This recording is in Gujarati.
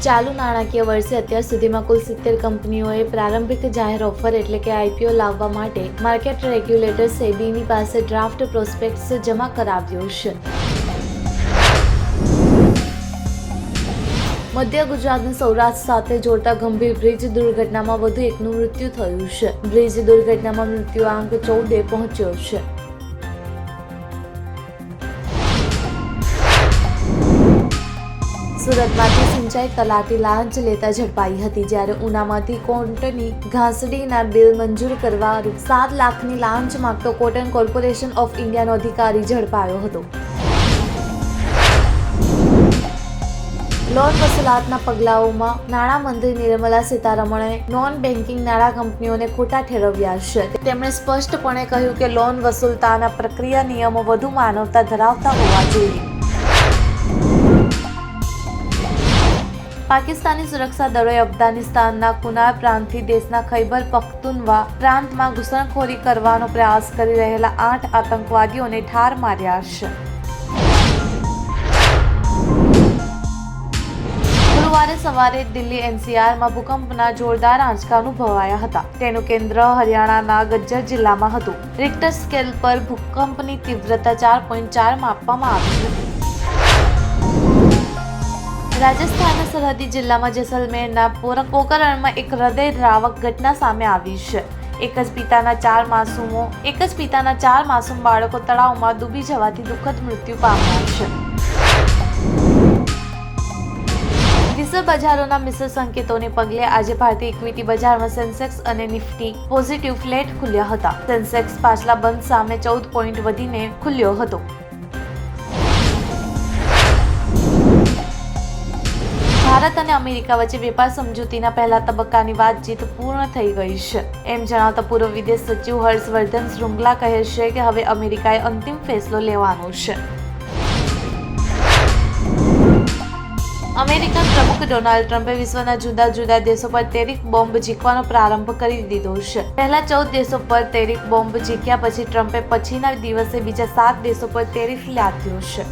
ચાલુ નાણાકીય વર્ષે અત્યાર સુધીમાં કુલ 70 કંપનીઓએ પ્રારંભિક જાહેર ઓફર એટલે કે આઈપીઓ લાવવા માટે માર્કેટ રેગ્યુલેટર સેબીની પાસે ડ્રાફ્ટ પ્રોસ્પેક્ટસ જમા કરાવ્યો છે. મધ્ય ગુજરાતને સૌરાષ્ટ્ર સાથે જોડતા ગંભીર બ્રિજ દુર્ઘટનામાં વધુ એકનું મૃત્યુ થયું છે. બ્રિજ દુર્ઘટનામાં મૃત્યુઆંક 14 પહોંચ્યો છે. સુરતમાંથી સિંચાઈ તલાટી લાંચ લેતા ઝડપાઈ હતી, જ્યારે ઉનામાંથી કોર્ટની ઘાસડીના બિલ મંજૂર કરવા ₹7 લાખની લાંચ માંગતો કોટન કોર્પોરેશન ઓફ ઇન્ડિયાનો અધિકારી ઝડપાયો હતો. લોન વસૂલાતના પગલાઓમાં નાણામંત્રી નિર્મલા સીતારમણે નોન બેન્કિંગ નાણાં કંપનીઓને ખોટા ઠેરવ્યા છે. તેમણે સ્પષ્ટપણે કહ્યું કે લોન વસૂલતાના પ્રક્રિયા નિયમો વધુ માનવતા ધરાવતા હોવા જોઈએ. પાકિસ્તાની સુરક્ષા દળોએ અફઘાનિસ્તાનના કુનાર પ્રાંતથી દેશના ખૈબર પખ્તુનવા પ્રાંતમાં ઘૂસણખોરી કરવાનો પ્રયાસ કરી રહેલા 8 આતંકવાદીઓને ઠાર માર્યા છે. ગુરુવારે સવારે દિલ્હી એનસીઆરમાં ભૂકંપના જોરદાર આંચકા અનુભવાયા હતા. તેનું કેન્દ્ર હરિયાણાના ગજ્જર જિલ્લામાં હતું. રિક્ટર સ્કેલ પર ભૂકંપની તીવ્રતા 4.4 માપવામાં આવી હતી. રાજસ્થાનના સરહદી જિલ્લામાં જેસલમેરના પોકરણમાં એક હૃદયદ્રાવક ઘટના સામે આવી છે. એક જ પિતાના ચાર માસૂમ બાળકો તળાવમાં ડૂબી જવાથી દુઃખદ મૃત્યુ પામ્યા છે. વિશ્વ બજારોના મિશ્ર સંકેતોને પગલે આજે ભારતીય ઇક્વિટી બજારમાં સેન્સેક્સ અને નિફ્ટી પોઝિટિવ ફ્લેટ ખુલ્યા હતા. સેન્સેક્સ પાછલા બંધ સામે 14 પોઈન્ટ વધીને ખુલ્યો હતો. ભારત અને અમેરિકા વચ્ચે વેપાર સમજૂતીના પહેલા તબક્કાની વાતચીત પૂર્ણ થઈ ગઈ છે, એમ જણાવતા પૂર્વ વિદેશ સચિવ હર્ષવર્ધન શ્રૃંગલા કહે છે કે હવે અમેરિકાએ અંતિમ ફેસલો લેવાનો છે. અમેરિકન પ્રમુખ ડોનાલ્ડ ટ્રમ્પે વિશ્વના જુદા જુદા દેશો પર ટેરિફ બોમ્બ ઝીકવાનો પ્રારંભ કરી દીધો છે. પહેલા 14 દેશો પર ટેરિફ બોમ્બ ઝીક્યા પછી ટ્રમ્પે પછીના દિવસે બીજા 7 દેશો પર ટેરિફ લાદ્યો છે.